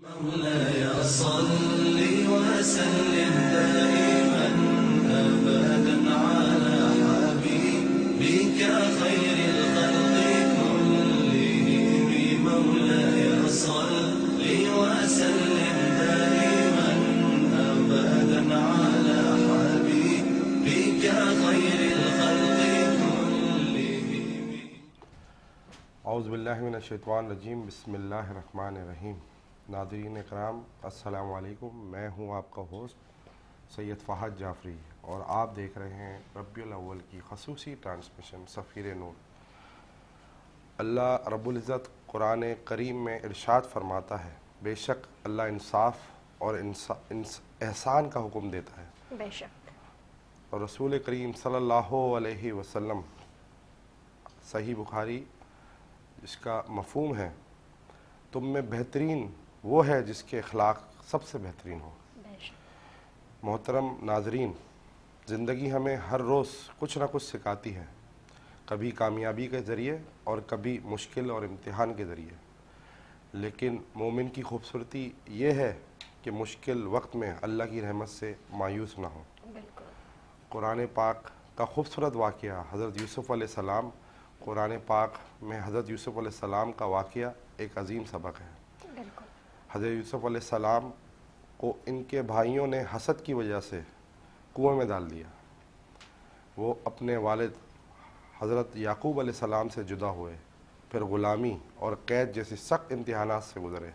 مولاي صل وسلم دائما أبدا على حبيبك خير الخلق كلهم. مولاي صل وسلم دائما أبدا على حبيبك خير الخلق كلهم. اعوذ باللہ من الشیطان الرجیم. بسم اللہ الرحمن الرحیم. ناظرین اکرام السلام علیکم. میں ہوں آپ کا ہوسٹ سید فہد جعفری اور آپ دیکھ رہے ہیں ربیع الاول کی خصوصی ٹرانسمیشن سفیر نور. اللہ رب العزت قرآن کریم میں ارشاد فرماتا ہے، بے شک اللہ انصاف اور احسان کا حکم دیتا ہے. بے شک. اور رسول کریم صلی اللہ علیہ وسلم، صحیح بخاری جس کا مفہوم ہے تم میں بہترین وہ ہے جس کے اخلاق سب سے بہترین ہو. محترم ناظرین، زندگی ہمیں ہر روز کچھ نہ کچھ سکھاتی ہے، کبھی کامیابی کے ذریعے اور کبھی مشکل اور امتحان کے ذریعے. لیکن مومن کی خوبصورتی یہ ہے کہ مشکل وقت میں اللہ کی رحمت سے مایوس نہ ہو. قرآن پاک کا خوبصورت واقعہ حضرت یوسف علیہ السلام. قرآن پاک میں حضرت یوسف علیہ السلام کا واقعہ ایک عظیم سبق ہے. حضرت یوسف علیہ السلام کو ان کے بھائیوں نے حسد کی وجہ سے کنویں میں ڈال دیا. وہ اپنے والد حضرت یعقوب علیہ السلام سے جدا ہوئے، پھر غلامی اور قید جیسی سخت امتحانات سے گزرے.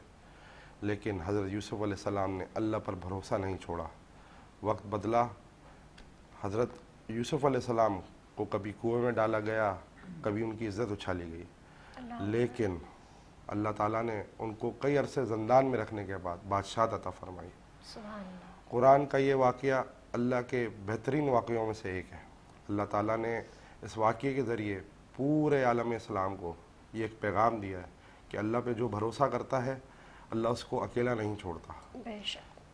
لیکن حضرت یوسف علیہ السلام نے اللہ پر بھروسہ نہیں چھوڑا. وقت بدلا، حضرت یوسف علیہ السلام کو کبھی کنویں میں ڈالا گیا، کبھی ان کی عزت اچھالی گئی. لیکن اللہ تعالیٰ نے ان کو کئی عرصے زندان میں رکھنے کے بعد بادشاہت عطا فرمائی. قرآن کا یہ واقعہ اللہ کے بہترین واقعوں میں سے ایک ہے. اللہ تعالیٰ نے اس واقعے کے ذریعے پورے عالم اسلام کو یہ ایک پیغام دیا ہے کہ اللہ پہ جو بھروسہ کرتا ہے اللہ اس کو اکیلا نہیں چھوڑتا.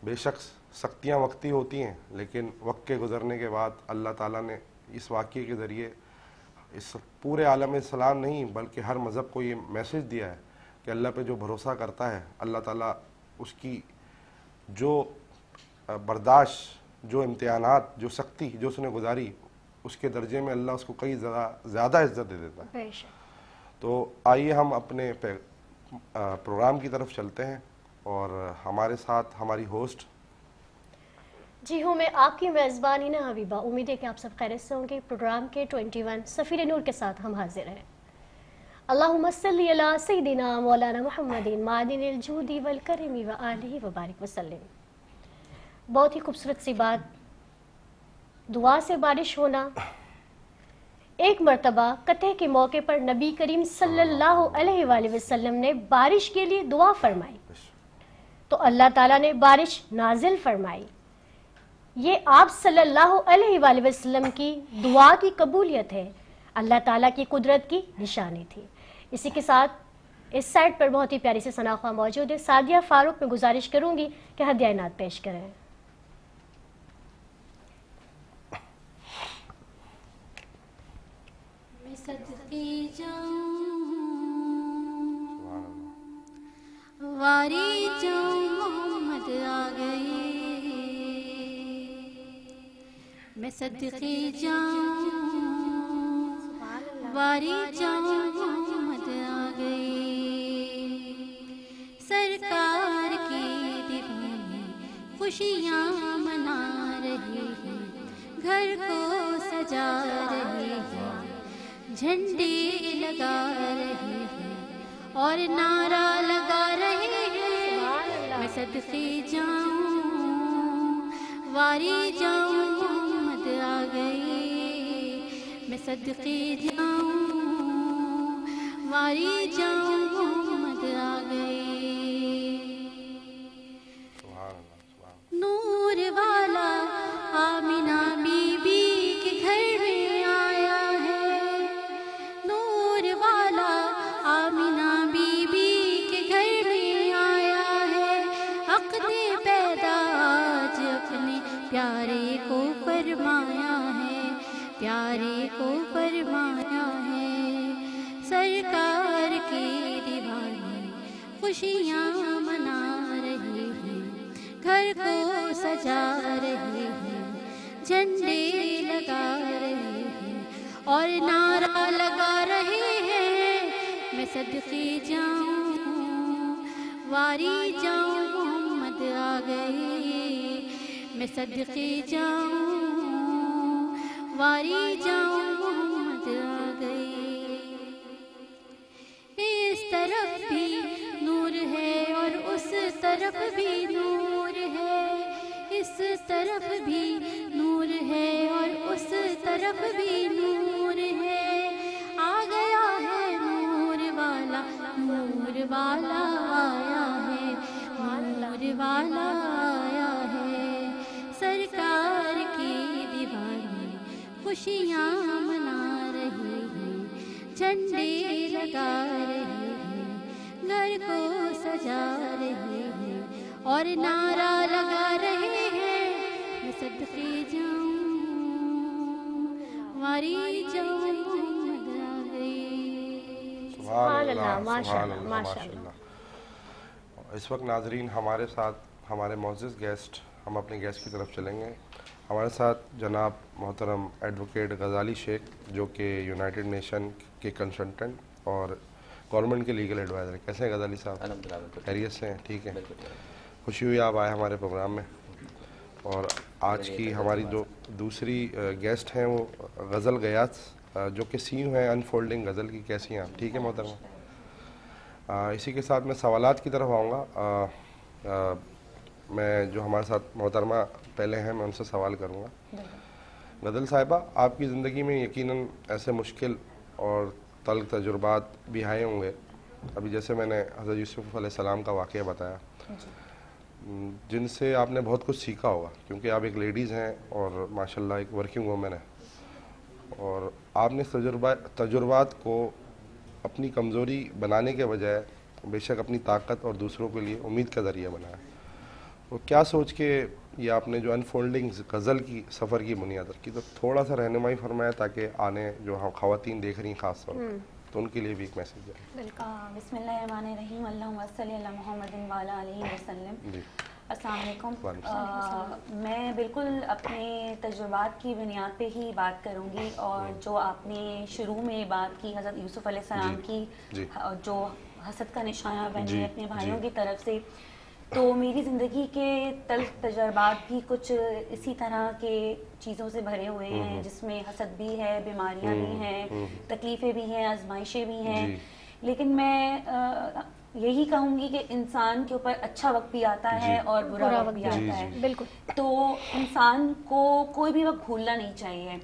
بے شک سختیاں وقتی ہوتی ہیں، لیکن وقت کے گزرنے کے بعد اللہ تعالیٰ نے اس واقعے کے ذریعے اس پورے عالم اسلام نہیں بلکہ ہر مذہب کو یہ میسج دیا ہے کہ اللہ پہ جو بھروسہ کرتا ہے اللہ تعالیٰ اس کی جو برداشت، جو امتحانات، جو سختی جو اس نے گزاری، اس کے درجے میں اللہ اس کو کئی زیادہ عزت دے دیتا ہے. تو آئیے ہم اپنے پروگرام کی طرف چلتے ہیں اور ہمارے ساتھ ہماری ہوسٹ. جی ہوں میں آپ کی میزبان ہینا حبیبہ. امید ہے کہ آپ سب خیریت سے ہوں گے. پروگرام کے 21 سفیر نور کے ساتھ ہم حاضر ہیں. اللہم صلی علی سیدنا مولانا محمد معدن الجود والکرم وآلہ وبارک وسلم. بہت ہی خوبصورت سی بات، دعا سے بارش ہونا. ایک مرتبہ قطع کے موقع پر نبی کریم صلی اللہ علیہ وآلہ وسلم نے بارش کے لیے دعا فرمائی تو اللہ تعالیٰ نے بارش نازل فرمائی. یہ آپ صلی اللہ علیہ وآلہ وسلم کی دعا کی قبولیت ہے، اللہ تعالیٰ کی قدرت کی نشانی تھی. اسی کے ساتھ اس سائٹ پر بہت ہی پیاری سے ثناءخواہ موجود ہے. سعدیہ فاروق میں گزارش کروں گی کہ ہدیہ عنایت پیش کریں. میں صدقے جاؤں واری جاؤں محمد آ گئے. میں صدقے جاؤں واری جاؤں محمد آ گئے. سرکار کی دیوانے خوشیاں منا رہے ہیں، گھر کو سجا رہے ہیں، جھنڈے لگا رہے ہیں اور نعرہ لگا رہے ہیں. میں صدقے جاؤں واری جاؤں محمد آ گئے. میں صدقے جاؤں واری جاؤں محمد آ گئے. نور والا آمینہ بی بی کے گھر میں آیا ہے. نور والا آمینہ بی بی کے گھر میں آیا ہے. حق نے پیدا آج اپنے پیارے کو فرمایا ہے، پیارے کو فرمایا ہے. سرکار کی دیوانی خوشیاں منا رہے گھر کو سجا رہے ہیں، جھنڈے لگا رہے ہیں اور نعرہ لگا رہے ہیں، میں صدقے جاؤں واری جاؤں محمد آ گئے، میں صدقے جاؤں واری جاؤں محمد آ گئے۔ اس طرف بھی نور ہے اور اس طرف بھی نور ہے، اس طرف بھی نور ہے اور اس طرف بھی نور ہے، آ گیا ہے نور والا آیا ہے، نور والا آیا ہے، سرکار کی دیوانی خوشیاں منا رہے ہیں، جھنڈے لگا رہے ہیں، گھر کو سجا رہے ہیں اور نعرہ لگا رہے ہیں، میں صدقے جاؤں واری جاؤں محمد آ گئے۔ سبحان اللہ، ماشاء سبحان اللہ، اللہ، ماشاء ماشاء اللہ۔ اللہ۔ اس وقت ناظرین ہمارے ساتھ ہمارے معزز گیسٹ، ہم اپنے گیسٹ کی طرف چلیں گے۔ ہمارے ساتھ جناب محترم ایڈوکیٹ غزالی شیخ، جو کہ یونائٹڈ نیشن کے کنسلٹنٹ اور گورنمنٹ کے لیگل ایڈوائزر۔ کیسے ہیں غزالی صاحب؟ الحمدللہ خیریت سے ہیں؟ ٹھیک ہے، بالکل۔ خوشی ہوئی آپ آئے ہمارے پروگرام میں۔ اور آج کی ہماری جو دوسری گیسٹ ہیں وہ غزل غیاث، جو کہ سی ہیں انفولڈنگ غزل کی۔ کیسی ہیں آپ؟ ٹھیک ہے محترمہ؟ اسی کے ساتھ میں سوالات کی طرف آؤں گا۔ میں جو ہمارے ساتھ محترمہ پہلے ہیں میں ان سے سوال کروں گا۔ غزل صاحبہ، آپ کی زندگی میں یقیناً ایسے مشکل اور تلخ تجربات بھی آئے ہوں گے، ابھی جیسے میں نے حضرت یوسف علیہ السلام کا واقعہ بتایا، جن سے آپ نے بہت کچھ سیکھا ہوگا، کیونکہ آپ ایک لیڈیز ہیں اور ماشاءاللہ ایک ورکنگ وومن ہے، اور آپ نے تجربات کو اپنی کمزوری بنانے کے بجائے بے شک اپنی طاقت اور دوسروں کے لیے امید کا ذریعہ بنایا۔ تو کیا سوچ کے یہ آپ نے جو انفولڈنگ غزل کی سفر کی بنیاد رکھی، تو تھوڑا سا رہنمائی فرمایا تاکہ آنے جو ہم خواتین دیکھ رہی ہیں خاص طور پر، تو ان کے لیے بھی ایک میسیج ہے۔ بسم اللہ الرحمن الرحیم، اللہم صلی علی محمد وعلی آلہ وسلم۔ جی، السلام علیکم۔ وعلیکم میں بالکل اپنے تجربات کی بنیاد پہ ہی بات کروں گی، اور جو آپ نے شروع میں بات کی حضرت یوسف علیہ السلام کی، جو حسد کا نشانہ بنے اپنے بھائیوں کی طرف سے، تو میری زندگی کے تلخ تجربات بھی کچھ اسی طرح کے چیزوں سے بھرے ہوئے ہیں، جس میں حسد بھی ہے، بیماریاں بھی ہیں، تکلیفیں بھی ہیں، آزمائشیں بھی ہیں، لیکن میں یہی کہوں گی کہ انسان کے اوپر اچھا وقت بھی آتا ہے اور برا وقت بھی آتا ہے، بالکل۔ تو انسان کو کوئی بھی وقت بھولنا نہیں چاہیے،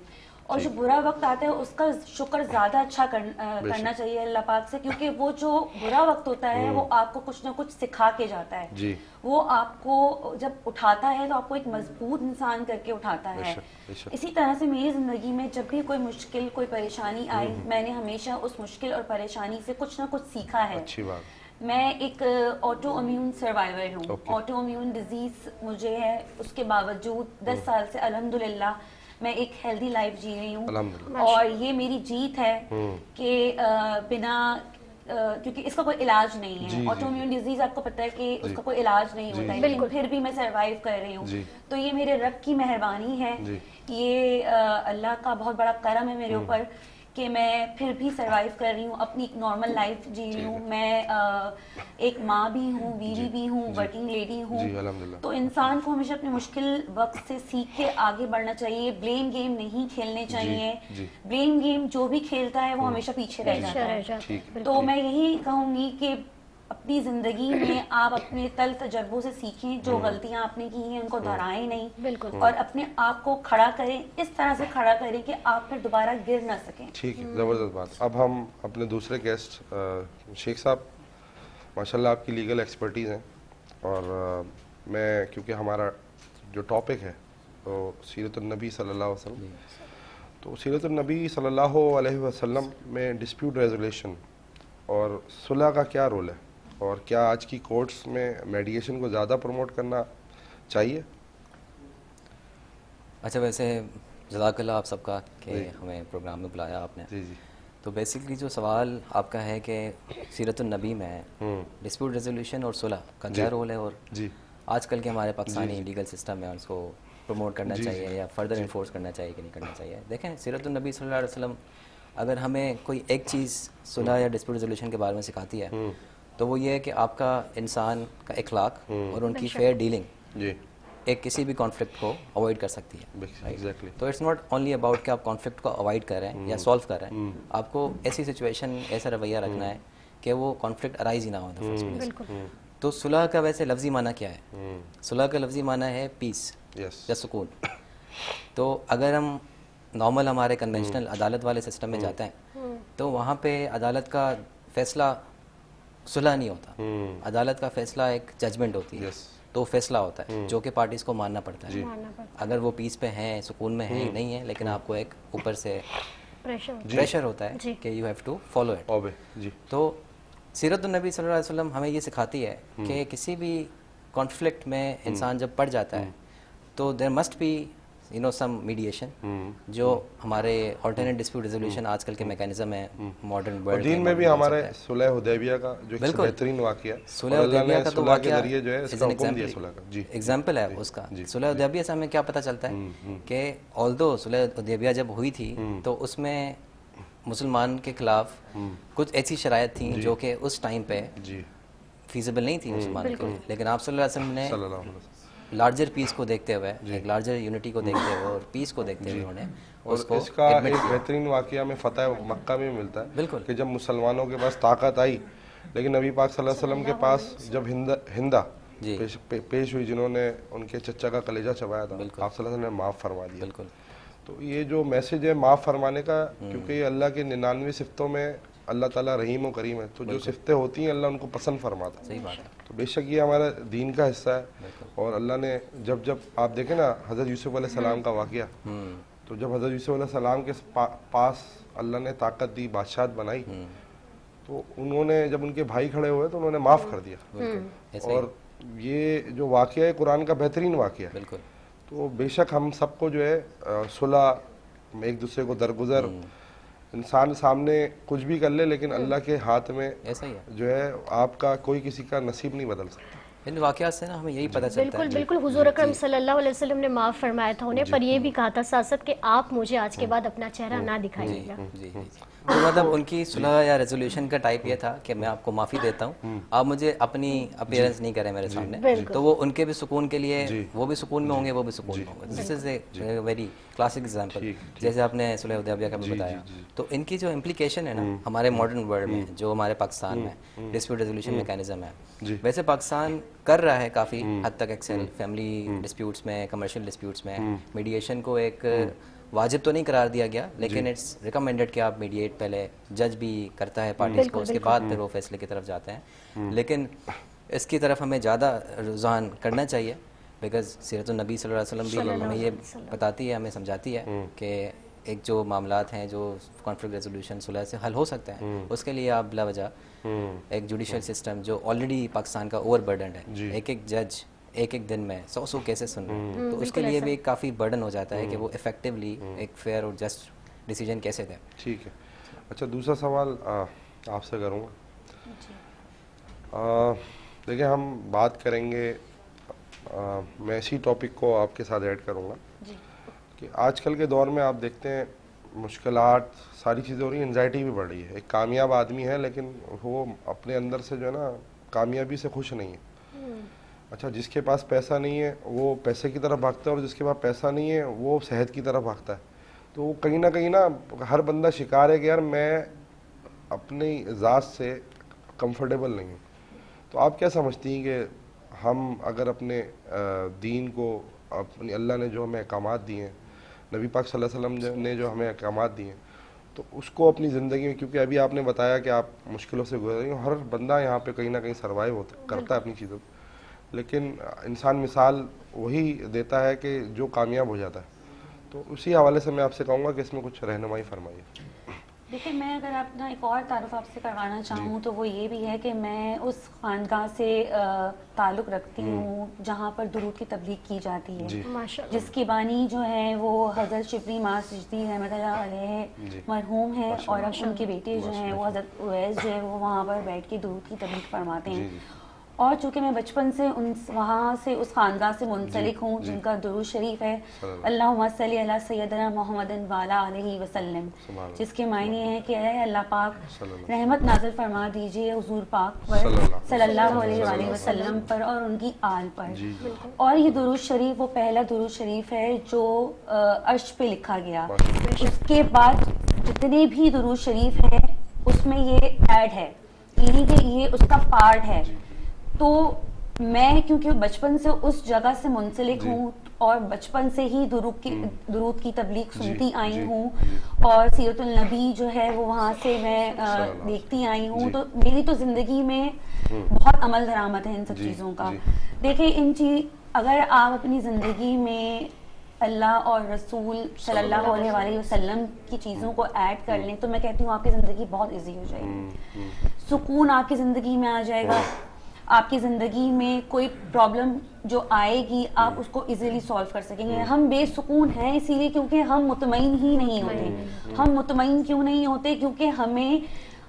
اور جو برا وقت آتا ہے اس کا شکر زیادہ اچھا کرنا چاہیے اللہ پاک سے، کیونکہ وہ جو برا وقت ہوتا ہے وہ آپ کو کچھ نہ کچھ سکھا کے جاتا ہے، وہ آپ کو جب اٹھاتا ہے تو آپ کو ایک مضبوط انسان کر کے اٹھاتا ہے۔ اسی طرح سے میری زندگی میں جب بھی کوئی مشکل، کوئی پریشانی آئی، میں نے ہمیشہ اس مشکل اور پریشانی سے کچھ نہ کچھ سیکھا ہے۔ میں ایک آٹو امیون سروائیور ہوں، آٹو امیون ڈیزیز مجھے ہے، اس کے باوجود 10 سال سے الحمدللہ میں ایک ہیلدی لائف جی رہی ہوں، اور یہ میری جیت ہے کہ بنا، کیونکہ اس کا کوئی علاج نہیں ہے، آٹو امیون ڈیزیز آپ کو پتہ ہے کہ اس کا کوئی علاج نہیں ہوتا ہے، لیکن پھر بھی میں سروائیو کر رہی ہوں، تو یہ میرے رب کی مہربانی ہے، یہ اللہ کا بہت بڑا کرم ہے میرے اوپر کہ میں پھر بھی سروائیو کر رہی ہوں، اپنی ایک نارمل لائف جی رہی ہوں۔ میں ایک ماں بھی ہوں، بیوی بھی ہوں، ورکنگ لیڈی ہوں، تو انسان کو ہمیشہ اپنے مشکل وقت سے سیکھ کے آگے بڑھنا چاہیے، بلیم گیم نہیں کھیلنے چاہیے، بلیم گیم جو بھی کھیلتا ہے وہ ہمیشہ پیچھے رہ جاتا ہے۔ تو میں یہی کہوں گی کہ اپنی زندگی میں آپ اپنے تلخ تجربوں سے سیکھیں، جو غلطیاں آپ نے کی ہیں ان کو دہرائیں نہیں، اور اپنے آپ کو کھڑا کریں، اس طرح سے کھڑا کریں کہ آپ پھر دوبارہ گر نہ سکیں۔ ٹھیک ہے، زبردست بات۔ اب ہم اپنے دوسرے گیسٹ شیخ صاحب، ماشاءاللہ آپ کی لیگل ایکسپرٹیز ہیں، اور میں کیونکہ ہمارا جو ٹاپک ہے تو سیرت النبی صلی اللہ علیہ وسلم، تو سیرت النبی صلی اللہ علیہ وسلم میں ڈسپیوٹ ریزولیشن اور صلح کا کیا رول ہے، اور کیا آج کی کورٹس میں میڈیشن کو زیادہ پروموٹ کرنا چاہیے؟ اچھا، ویسے جزاک اللہ آپ سب کا کہ ہمیں پروگرام میں بلایا آپ نے۔ تو بیسیکلی جو سوال آپ کا ہے کہ سیرت النبی میں ڈسپیوٹ ریزولوشن اور صلح کا کیا رول ہے، اور آج کل کے ہمارے پاکستانی لیگل سسٹم ہے اس کو پروموٹ کرنا چاہیے یا فردر انفورس کرنا چاہیے کہ نہیں کرنا چاہیے. دیکھیں سیرت النبی صلی اللہ علیہ وسلم اگر ہمیں کوئی ایک چیز صلح یا ڈسپیوٹ ریزولوشن کے بارے میں سکھاتی ہے تو وہ یہ ہے کہ آپ کا انسان کا اخلاق اور ان کی فیئر ڈیلنگ ایک کسی بھی کانفلکٹ کو اوائڈ کر سکتی ہے. تو اٹس ناٹ اونلی اباؤٹ کہ آپ کانفلکٹ کو اوائڈ کر رہے ہیں یا سالو کر رہے ہیں, آپ کو ایسی سچویشن ایسا رویہ رکھنا ہے کہ وہ کانفلکٹ ارائز ہی نہ ہو. تو صلح کا ویسے لفظی معنی کیا ہے؟ صلح کا لفظی معنی ہے پیس یا سکون. تو اگر ہم نارمل ہمارے کنونشنل عدالت والے سسٹم میں جاتے ہیں تو وہاں پہ عدالت کا فیصلہ صلح نہیں ہوتا, عدالت کا فیصلہ ایک ججمنٹ ہوتی ہے, تو فیصلہ ہوتا ہے جو کہ پارٹیز کو ماننا پڑتا ہے. اگر وہ پیس پہ ہیں, سکون میں ہیں, نہیں ہیں, لیکن آپ کو ایک اوپر سے پریشر ہوتا ہے کہ you have to follow it. تو سیرت النبی صلی اللہ علیہ وسلم ہمیں یہ سکھاتی ہے کہ کسی بھی کانفلکٹ میں انسان جب پڑ جاتا ہے تو there must be some medicine, جو ہمارے آلٹرنیٹ ڈسپیوٹ ریزولوشن آج کل کے میکینزم ہیں ماڈرن ورلڈ دین میں بھی ہمارے صلح حدیبیہ کا جو ایک بہترین واقعہ ہے, صلح حدیبیہ کا تو واقعہ ایگزامپل ہے اس کا. صلح حدیبیہ سے ہمیں کیا پتہ چلتا ہے کہ آلدو صلح حدیبیہ جب ہوئی تھی تو اس میں مسلمان کے خلاف کچھ ایسی شرائط تھیں جو کہ اس ٹائم پہ فیزیبل نہیں تھی مسلمان کے لیے, لیکن آپ صلی اللہ علیہ وسلم نے لارجر پیس کو دیکھتے ہوئے, ایک لارجر یونٹی کو دیکھتے ہوئے اور پیس کو دیکھتے ہوئے انہوں نے اس کو اس کا ایک بہترین واقعہ میں فتح مکہ میں ملتا ہے کہ جب مسلمانوں کے پاس طاقت آئی لیکن نبی پاک صلی اللہ علیہ وسلم کے پاس جب ہندا پیش ہوئی جنہوں نے ان کے چچا کا کلیجہ چبایا تھا, آپ صلی اللہ علیہ وسلم نے معاف فرما دیا. تو یہ جو میسج ہے معاف فرمانے کا, کیونکہ یہ اللہ کے 99 صفتوں میں اللہ تعالیٰ رحیم و کریم ہے, تو جو صفتیں ہوتی ہیں اللہ ان کو پسند فرماتا ہے. صحیح بات ہے. تو بے شک یہ ہمارا دین کا حصہ ہے. اور اللہ نے جب آپ دیکھیں نا حضرت یوسف علیہ السلام کا واقعہ, تو جب حضرت یوسف علیہ السلام کے پاس اللہ نے طاقت دی, بادشاہت بنائی, تو انہوں نے جب ان کے بھائی کھڑے ہوئے تو انہوں نے معاف کر دیا. اور یہ جو واقعہ ہے قرآن کا بہترین واقعہ ہے. تو بے شک ہم سب کو جو ہے صلح, ایک دوسرے کو درگزر, انسان سامنے کچھ بھی کر لے لیکن اللہ کے ہاتھ میں جو ہے آپ کا کوئی کسی کا نصیب نہیں بدل سکتا. ان واقعات سے نا ہمیں یہی پتہ چلتا ہے. بالکل بالکل, حضور اکرم صلی اللہ علیہ وسلم نے معاف فرمایا تھا انہیں, پر یہ بھی کہا تھا ساتھ کہ آپ مجھے آج کے بعد اپنا چہرہ نہ دکھائیے گا. تو مطلب ان کی صلح یا ریزولوشن کا ٹائپ یہ تھا کہ میں آپ کو معافی دیتا ہوں, آپ مجھے اپنی اپیئرنس نہیں کریں میرے سامنے. تو وہ ان کے بھی سکون کے لیے, وہ بھی سکون میں ہوں گے, وہ بھی سکون میں ہوں گے. دس از اے ویری کلاسک ایگزامپل, جیسے آپ نے صلح حدیبیہ کا بھی بتایا. تو ان کی جو امپلیکیشن ہے نا ہمارے ماڈرن ورلڈ میں, جو ہمارے پاکستان میں ڈسپیوٹ ریزولوشن میکینزم ہے, ویسے پاکستان کر رہا ہے کافی حد تک ایکسل, فیملی ڈسپیوٹس میں, کمرشل ڈسپیوٹس میں. میڈیشن کو ایک واجب تو نہیں قرار دیا گیا, لیکن اٹس ریکمینڈڈ کہ آپ میڈیٹ, پہلے جج بھی کرتا ہے پارٹیز کو, اس کے بعد پھر وہ فیصلے کی طرف جاتے ہیں. لیکن اس کی طرف ہمیں زیادہ رجحان کرنا چاہیے, بیکاز سیرت النبی صلی اللہ علیہ وسلم بھی ہمیں یہ بتاتی ہے, ہمیں سمجھاتی ہے کہ ایک جو معاملات ہیں جو کانفلکٹ ریزولوشن صلح سے حل ہو سکتے ہیں, اس کے لیے آپ بلا وجہ ایک جوڈیشل سسٹم جو آلریڈی پاکستان کا اوور برڈنڈ ہے, ایک جج ایک دن میں 100 کیسز سن رہے ہیں, تو اس کے لیے بھی کافی برڈن ہو جاتا ہے کہ وہ افیکٹولی ایک فیئر اور جسٹ ڈیسیجن کیسے دیں. ٹھیک ہے. اچھا, دوسرا سوال آپ سے کروں گا. دیکھیں ہم بات کریں گے, میں اسی ٹاپک کو آپ کے ساتھ ایڈ کروں گا کہ آج کل کے دور میں آپ دیکھتے ہیں مشکلات ساری چیزیں ہو رہی ہیں, انزائٹی بھی بڑھ رہی ہے. ایک کامیاب آدمی ہے لیکن وہ اپنے اندر سے جو ہے نا کامیابی سے خوش نہیں ہے. اچھا, جس کے پاس پیسہ نہیں ہے وہ پیسے کی طرف بھاگتا ہے, اور جس کے پاس پیسہ نہیں ہے وہ صحت کی طرف بھاگتا ہے. تو وہ کہیں نہ کہیں نا ہر بندہ شکار ہے کہ یار میں اپنی ذات سے کمفرٹیبل نہیں ہوں. تو آپ کیا سمجھتی ہیں کہ ہم اگر اپنے دین کو, اپنی اللہ نے جو ہمیں احکامات دیے ہیں, نبی پاک صلی اللہ علیہ وسلم نے جو ہمیں احکامات دیے ہیں, تو اس کو اپنی زندگی میں, کیونکہ ابھی آپ نے بتایا کہ آپ مشکلوں سے گزر رہی ہیں, ہر بندہ یہاں پہ کہیں نہ کہیں سروائیو کرتا ہے اپنی چیزوں کو, لیکن انسان مثال وہی دیتا ہے کہ جو کامیاب ہو جاتا ہے. تو اسی حوالے سے میں آپ سے کہوں گا کہ اس میں کچھ رہنمائی فرمائیے. دیکھیں, میں اگر اپنا ایک اور تعارف آپ سے کروانا چاہوں تو وہ یہ بھی ہے کہ میں اس خاندگاہ سے تعلق رکھتی ہوں جہاں پر درود کی تبلیغ کی جاتی ہے, جس کی بانی جو ہے وہ حضرت شبلی ماں سجدی رحمۃ اللہ علیہ مرحوم ہے, اور ان کے بیٹے جو ہیں وہ حضرت اویس جو ہے وہ وہاں پر بیٹھ کے درود کی تبلیغ فرماتے ہیں. اور چونکہ میں بچپن سے وہاں سے اس خاندان سے منسلک ہوں جن کا درود شریف ہے اللہم صلی علی سیدنا محمد وعلی علیہ وسلم، جس کے معنی ہے کہ اے اللہ پاک رحمت نازل فرما دیجئے حضور پاک پر صلی اللہ علیہ وآلہ وسلم پر اور ان کی آل پر. اور یہ درود شریف وہ پہلا درود شریف ہے جو عرش پہ لکھا گیا. اس کے بعد جتنے بھی درود شریف ہیں اس میں یہ ایڈ ہے، یعنی کہ یہ اس کا پارٹ ہے. تو میں کیونکہ بچپن سے اس جگہ سے منسلک ہوں اور بچپن سے ہی درود کی تبلیغ سنتی آئی ہوں اور سیرت النبی جو ہے وہ وہاں سے میں دیکھتی آئی ہوں، تو میری تو زندگی میں بہت عمل درآمد ہے ان سب چیزوں کا. دیکھیں اگر آپ اپنی زندگی میں اللہ اور رسول صلی اللہ علیہ وآلہ وسلم کی چیزوں کو ایڈ کر لیں تو میں کہتی ہوں آپ کی زندگی بہت ایزی ہو جائے گی. سکون آپ کی زندگی میں آ جائے گا. آپ کی زندگی میں کوئی پرابلم جو آئے گی آپ اس کو ایزیلی سالو کر سکیں گے. ہم بے سکون ہیں اسی لیے کیونکہ ہم مطمئن ہی نہیں ہوتے. ہم مطمئن کیوں نہیں ہوتے؟ کیونکہ ہمیں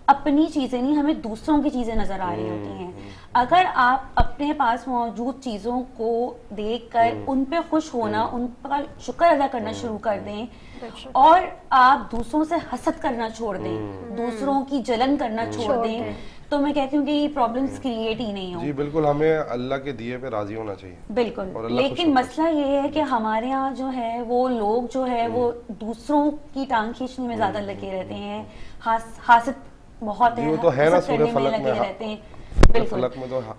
اپنی چیزیں نہیں، ہمیں دوسروں کی چیزیں نظر آ رہی ہوتی ہیں. اگر آپ اپنے پاس موجود چیزوں کو دیکھ کر ان پہ خوش ہونا، ان پر شکر ادا کرنا شروع کر دیں اور آپ دوسروں سے حسد کرنا چھوڑ دیں، دوسروں کی جلن کرنا چھوڑ دیں، تو میں کہتی ہوں کہ یہ پرابلمز کریٹ ہی نہیں ہوں. جی بالکل، ہمیں اللہ کے دیے پہ راضی ہونا چاہیے. بالکل. لیکن مسئلہ یہ ہے کہ ہمارے ہاں جو ہے وہ لوگ جو ہے وہ دوسروں کی ٹانگ کھینچنے میں زیادہ لگے رہتے ہیں، حاسد بہت ہے، حسد کرنے میں لگے رہتے ہیں. بالکل.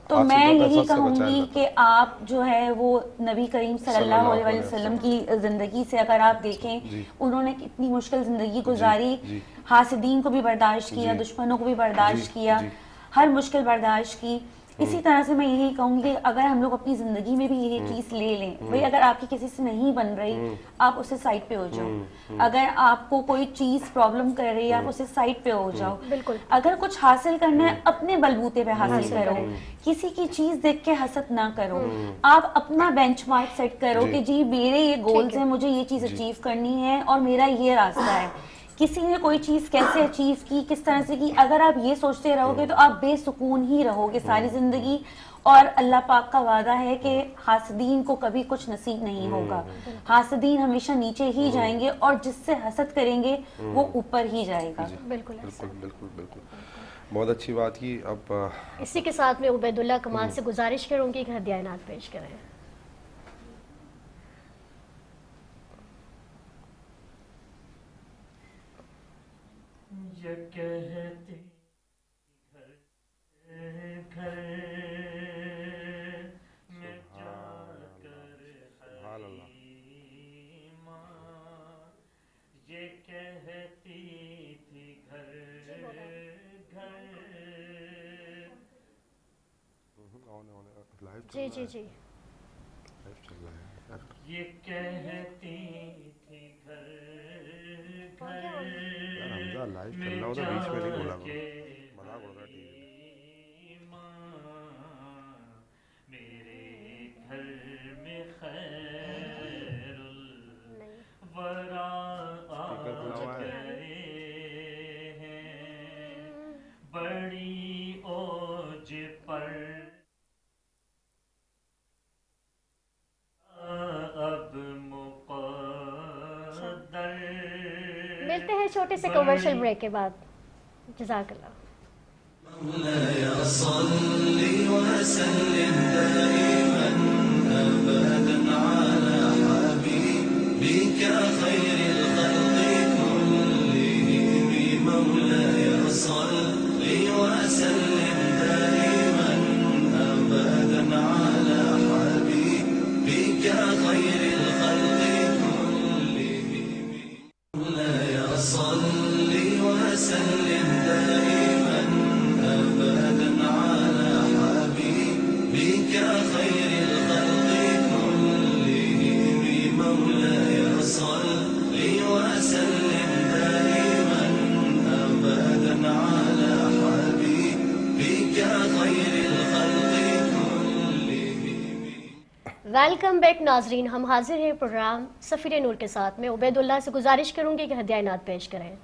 تو میں یہی کہوں گی کہ آپ جو ہے وہ نبی کریم صلی اللہ علیہ وسلم کی زندگی سے اگر آپ دیکھیں، انہوں نے کتنی مشکل زندگی گزاری، حاسدین کو بھی برداشت کیا، دشمنوں کو بھی برداشت کیا، ہر مشکل برداشت کی. اسی طرح سے میں یہی کہوں گی کہ اگر ہم لوگ اپنی زندگی میں بھی یہ چیز لے لیں، بھئی اگر آپ کی کسی سے نہیں بن رہی آپ اسے سائڈ پہ ہو جاؤ. اگر آپ کو کوئی چیز پرابلم کر رہی ہے آپ اسے سائڈ پہ ہو جاؤ. بالکل. اگر کچھ حاصل کرنا ہے اپنے بلبوتے پہ حاصل کرو، کسی کی چیز دیکھ کے حسد نہ کرو. آپ اپنا بینچ مارک سیٹ کرو کہ جی میرے یہ گولز ہیں، مجھے یہ چیز اچیو کرنی ہے اور میرا یہ راستہ ہے. کسی نے کوئی چیز کیسے اچیو کی، کس طرح سے کی، اگر آپ یہ سوچتے رہو گے تو آپ بے سکون ہی رہو گے ساری زندگی. اور اللہ پاک کا وعدہ ہے کہ حاسدین کو کبھی کچھ نصیب نہیں ہوگا. حاسدین ہمیشہ نیچے ہی جائیں گے اور جس سے حسد کریں گے وہ اوپر ہی جائے گا. بالکل بالکل بالکل. بہت اچھی بات کی. اب اسی کے ساتھ میں عبید اللہ کمال سے گزارش کروں گی کہ ہدیہ عنایت پیش کریں. یہ کہتی گھر گھر میں جا کر حلیمہ، یہ کہتی تھی گھر گھر. جی جی جی. یہ کہتی تھی گھر گھر میں جا کے میرے گھر میں خیر الورا آ گئے ہیں بڑی اوج پر اب مقدر. ملتے ہیں چھوٹے سے کمرشل بریک کے بعد. جزاک اللہ. مولاي صل وسلم دائما ابدا على حبيبك خير الخلق كلهم. مولاي صل وسلم دائما ابدا على حبيبك خير الخلق كلهم. مولاي صل وسلم دائما ابدا على حبيبك خير الخلق كلهم. مولاي صل وسلم دائما ابدا على حبيبك خير الخلق كلهم. ویلکم بیک ناظرین. ہم حاضر ہیں پروگرام سفیر نور کے ساتھ. میں عبید اللہ سے گزارش کروں گی کہ ہدیہ عنایت پیش کریں.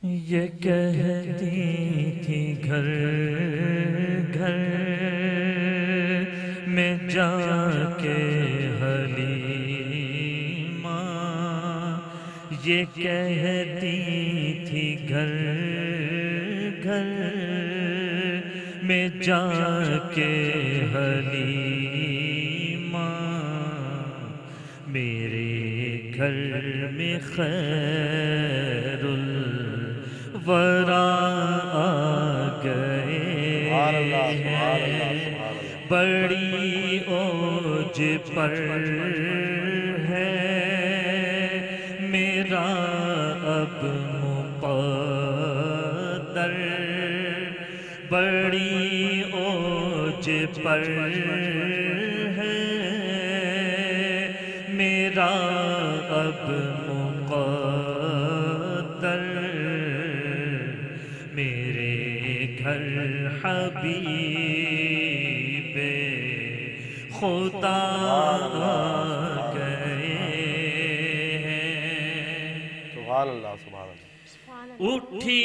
یہ کہتی تھی گھر گھر میں جا کے حلیمہ، یہ کہتی تھی گھر گھر میں جا کے حلیمہ، میرے گھر میں خیر الورا آ گئے ہیں، بڑی اوج پر ہے میرا اب مقدر، بڑی اوج پر ہے میرا اب مقدر، میرے گھر حبیب خدا آ گئے ہیں۔ سبحان اللہ سبحان اللہ۔ اٹھی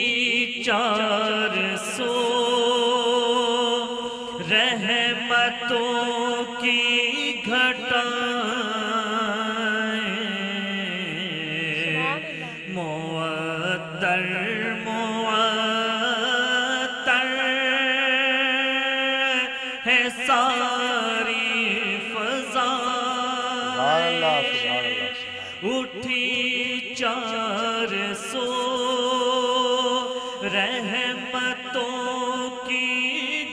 400 رحمتوں کی گھٹائیں، معطر معطر ہے ساری فضائیں، اٹھی 400 رحمتوں کی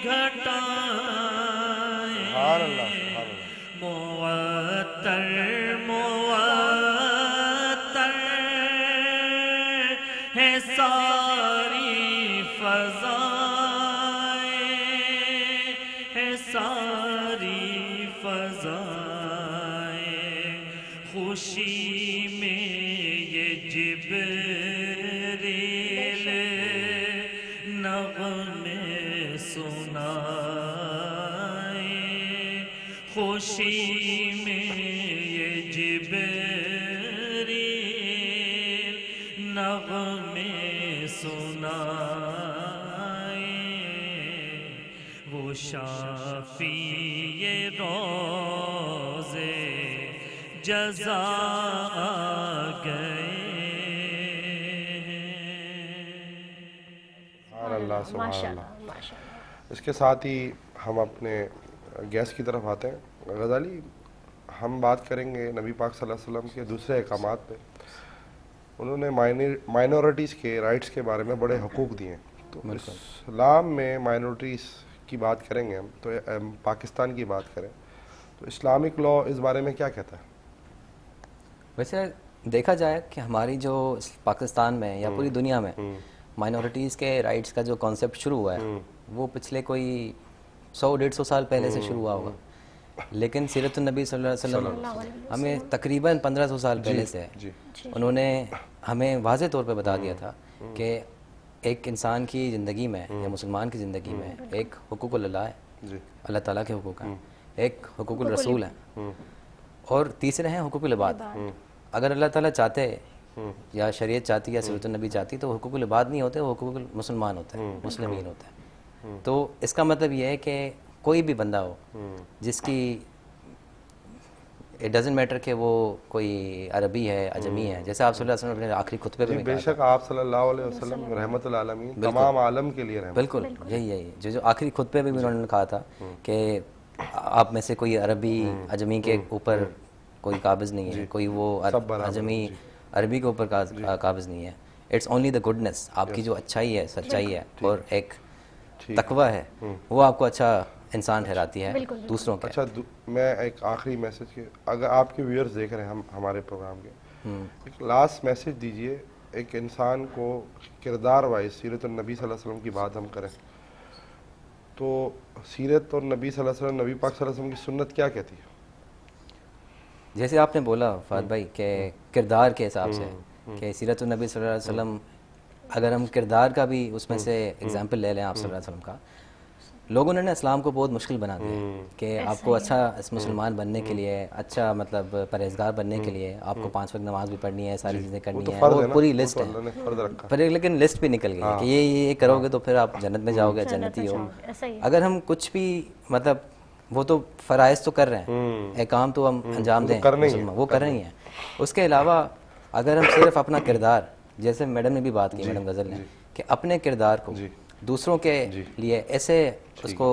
گھٹائیں، معطر معطر ہے ساری فضائیں، ہے ساری فضائیں، خوشی میں یہ جبریل نغمے سنائیں، خوشی میں یہ جبریل نغمے سنائیں، وہ شافی روزے جزا آ گئے ہیں۔ سبحان اللہ سبحان ماشاء اللہ۔ اللہ ماشاء اللہ۔ اس کے ساتھ ہی ہم اپنے گیس کی طرف آتے ہیں۔ غزالی، ہم بات کریں گے نبی پاک صلی اللہ علیہ وسلم کے دوسرے احکامات پہ۔ انہوں نے مائنورٹیز کے رائٹس کے بارے میں بڑے حقوق دیے ہیں، تو اسلام میں مائنورٹیز کی بات کریں گے ہم، تو پاکستان کی بات کریں تو اسلامک لا اس بارے میں کیا کہتا ہے؟ ویسے دیکھا جائے کہ ہماری جو پاکستان میں یا پوری دنیا میں مائنورٹیز کے رائٹس کا جو کانسیپٹ شروع ہوا ہے وہ پچھلے کوئی 100-150 سال پہلے سے شروع ہوا ہوگا، لیکن سیرت النبی صلی اللہ علیہ وسلم ہمیں تقریباً 1500 سال پہلے سے انہوں نے ہمیں واضح طور پہ بتا دیا تھا کہ ایک انسان کی زندگی میں یا مسلمان کی زندگی میں ایک حقوق اللہ ہے، اللہ تعالیٰ کے حقوق ہیں، ایک حقوق الرسول ہیں، اور تیسرے ہیں حقوق العباد۔ اگر اللہ تعالیٰ چاہتے یا شریعت چاہتی یا سیرت النبی چاہتی تو حقوق العباد نہیں ہوتے، وہ حقوق المسلمان ہوتے ہیں، مسلمین ہوتے ہیں۔ تو اس کا مطلب یہ ہے کہ کوئی بھی بندہ ہو جس کی اٹ ڈزنٹ میٹر کہ وہ کوئی عربی ہے، عجمی ہے، جیسے آپ صلی اللہ علیہ وسلم اپنے آخری خطبے میں بے شک آپ صلی اللہ علیہ وسلم رحمت العالمین، تمام عالم کے لیے رحمت۔ بالکل یہی جو آخری خطبے میں بھی انہوں نے کہا تھا کہ آپ میں سے کوئی عربی عجمی کے اوپر کوئی قابض نہیں ہے، کوئی وہ عجمی عربی کے اوپر قابض نہیں ہے، اٹس اونلی دا گڈنس، آپ کی جو اچھائی ہے، سچائی ہے اور ایک تقوی ہے، وہ آپ کو اچھا انسان ٹھہراتی ہے دوسروں کے۔ اچھا، میں ایک آخری میسج کے، اگر آپ کے ویورز دیکھ رہے ہیں ہمارے پروگرام کے، ایک لاسٹ میسج دیجئے ایک انسان کو کردار وائز سیرت النبی صلی اللہ علیہ وسلم کی بات ہم کریں تو سیرت اور نبی صلی اللہ علیہ وسلم، نبی پاک صلی اللہ علیہ وسلم کی سنت کیا کہتی ہے؟ جیسے آپ نے بولا فہد بھائی کہ کردار کے حساب سے کہ سیرت النبی صلی اللہ علیہ وسلم، اگر ہم کردار کا بھی اس میں سے اگزامپل لے لیں آپ صلی اللہ علیہ وسلم کا، لوگوں نے نا اسلام کو بہت مشکل بنا دیا کہ آپ کو اچھا مسلمان بننے کے لیے، اچھا مطلب پرہیزگار بننے کے لیے آپ کو 5 وقت نماز بھی پڑھنی ہے، ساری چیزیں کرنی ہیں، وہ پوری لسٹ ہے، پر لیکن لسٹ بھی نکل گئی ہے کہ یہ کرو گے تو پھر آپ جنت میں جاؤ گے، جنتی ہو۔ اگر ہم کچھ بھی مطلب وہ تو فرائض تو کر رہے ہیں، احکام تو ہم انجام دیں، وہ کر رہی ہیں، اس کے علاوہ اگر ہم صرف اپنا کردار، جیسے میڈم نے بھی بات کی، میڈم غزل نے، کہ اپنے کردار کو دوسروں کے لیے ایسے اس کو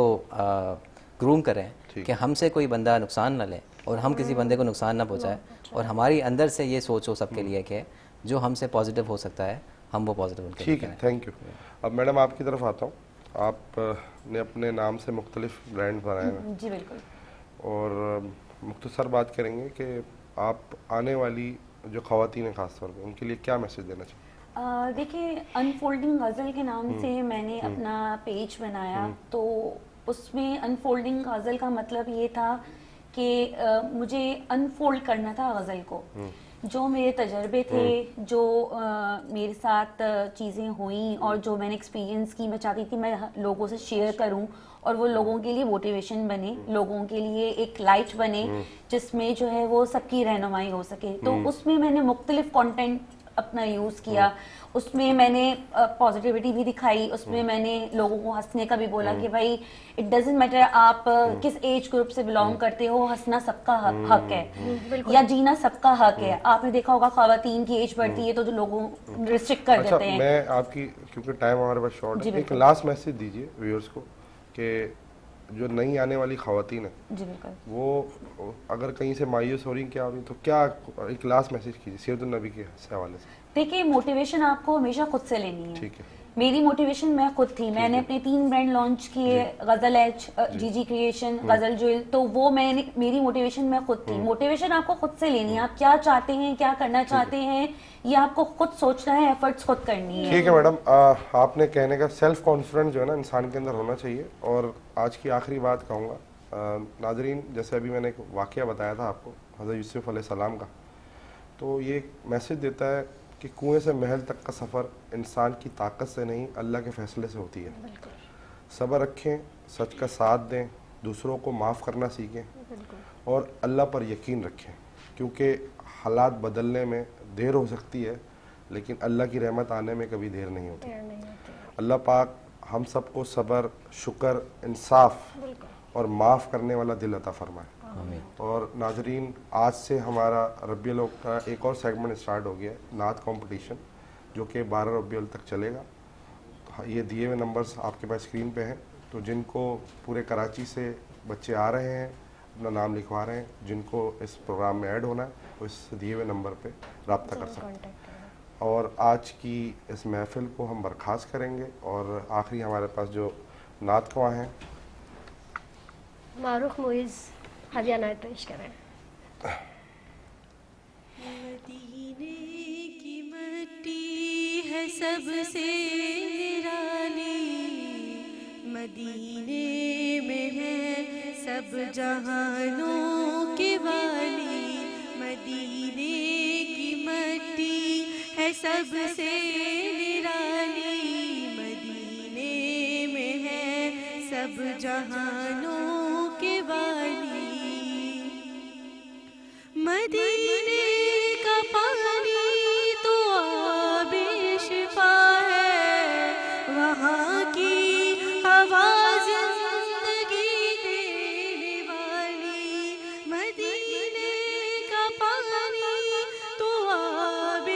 گروم کریں کہ ہم سے کوئی بندہ نقصان نہ لے اور ہم کسی بندے کو نقصان نہ پہنچائے، اور ہماری اندر سے یہ سوچ ہو سب کے لیے کہ جو ہم سے پازیٹیو ہو سکتا ہے ہم وہ پازیٹیو ان کے لیے ٹھیک ہے، تھینک یو۔ اب میڈم آپ کی طرف آتا ہوں، آپ نے اپنے نام سے مختلف برانڈ بنائے ہیں، جی بالکل، اور مختصر بات کریں گے کہ آپ آنے والی جو خواتین ہیں خاص طور پہ ان کے لیے کیا میسج دینا چاہیے؟ دیکھیے انفولڈنگ غزل کے نام سے میں نے اپنا پیج بنایا، تو اس میں انفولڈنگ غزل کا مطلب یہ تھا کہ مجھے انفولڈ کرنا تھا غزل کو، جو میرے تجربے تھے، جو میرے ساتھ چیزیں ہوئیں اور جو میں نے ایکسپیرینس کی، میں چاہتی تھی میں لوگوں سے شیئر کروں اور وہ لوگوں کے لیے موٹیویشن بنے، لوگوں کے لیے ایک لائٹ بنے جس میں جو ہے وہ سب کی رہنمائی ہو سکے۔ تو اس میں نے مختلف کانٹینٹ اپنا یوز کیا، اس میں میں نے پازیٹیوٹی بھی دکھائی، اس میں میں نے لوگوں کو ہنسنے کا بھی بولا کہ بھائی اٹ ڈزنٹ میٹر آپ کس ایج گروپ سے بلانگ کرتے ہو، ہنسنا سب کا حق ہے یا جینا سب کا حق ہے۔ آپ نے دیکھا ہوگا خواتین کی ایج بڑھتی ہے تو جو لوگوں ریسٹرکٹ کر دیتے ہیں۔ میں آپ کی کیونکہ ٹائم ہمارے پاس شارٹ ہے، ایک لاسٹ میسج دیجیے ویورز کو کہ جو نئی آنے والی خواتین ہیں جی بالکل، وہ اگر کہیں سے مایوس ہو رہی ہیں کیا ہو رہی ہیں، تو کیا ایک لاسٹ میسج کیجیے سیرت النبی کے حوالے سے؟ دیکھیے موٹیویشن آپ کو ہمیشہ خود سے لینی ہے۔ ٹھیک ہے، میری موٹیویشن میں خود تھی، میں نے اپنے 3 برانڈ لانچ کیے، غزل ایج، جی جی کریشن، غزل جویل، تو وہ میری موٹیویشن میں خود تھی۔ موٹیویشن آپ کو خود سے لینی ہے، آپ کیا چاہتے ہیں، کیا کرنا چاہتے ہیں، یہ آپ کو خود سوچنا ہے، ایفرٹس خود کرنی ہے۔ ٹھیک ہے میڈم، آپ نے کہنے کا سیلف کانفیڈنس جو ہے نا انسان کے اندر ہونا چاہیے۔ اور آج کی آخری بات کہوں گا ناظرین، جیسے ابھی میں نے ایک واقعہ بتایا تھا آپ کو حضرت یوسف علیہ السلام کا، تو یہ ایک میسج دیتا ہے کہ کنویں سے محل تک کا سفر انسان کی طاقت سے نہیں اللہ کے فیصلے سے ہوتی ہے۔ صبر رکھیں، سچ کا ساتھ دیں، دوسروں کو معاف کرنا سیکھیں اور اللہ پر یقین رکھیں، کیونکہ حالات بدلنے میں دیر ہو سکتی ہے لیکن اللہ کی رحمت آنے میں کبھی دیر نہیں ہوتی۔ اللہ پاک ہم سب کو صبر، شکر، انصاف اور معاف کرنے والا دل عطا فرمائے۔ اور ناظرین، آج سے ہمارا ربیع الاول کا ایک اور سیگمنٹ اسٹارٹ ہو گیا ہے، نعت کمپٹیشن، جو کہ 12 ربیع الاول تک چلے گا۔ یہ دیے ہوئے نمبرز آپ کے پاس اسکرین پہ ہیں، تو جن کو پورے کراچی سے بچے آ رہے ہیں اپنا نام لکھوا رہے ہیں، جن کو اس پروگرام میں ایڈ ہونا ہے وہ اس دیے ہوئے نمبر پہ رابطہ کر سکتے ہیں۔ اور آج کی اس محفل کو ہم برخاست کریں گے، اور آخری ہمارے پاس جو نعت خواں ہیں معروف معیز ہدیہ نعت پیش کریں۔ مدینے کی مٹی ہے سب سے نرالی، مدینے میں ہے سب جہانوں کے والی، مدینے کی مٹی ہے سب سے نرالی، مدینے میں ہے سب جہانوں کے والی، مدینے کا پانی تو آب شفا ہے، وہاں کی ہوا زندگی دینے والی، مدینے کا پانی تو آب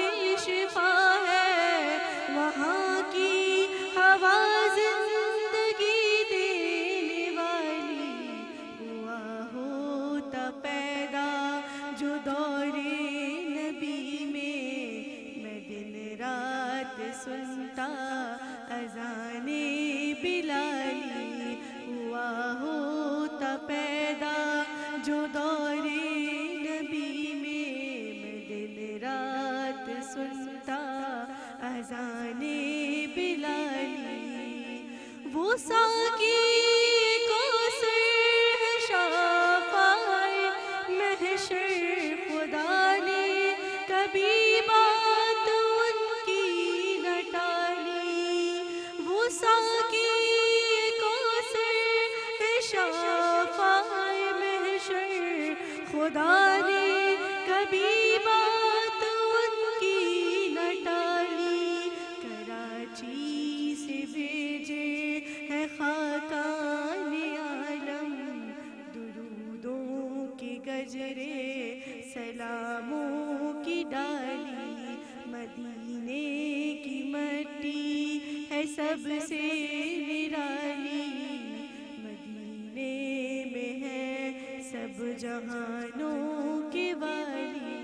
شفا ہے، وہاں کی ہوا زندگی دینے والی، ہوا ہوتا پیدا جو دور شافعائے محشر خدا نے کبھی بات ان کی نہ ٹالی، کراچی سے بھیجے ہے خاقان عالم درودوں کے گجرے سلاموں کی ڈالی، مدینے کی مٹی ہے سب سے نرالی، مدینے میں ہے سب جہانوں کے والی۔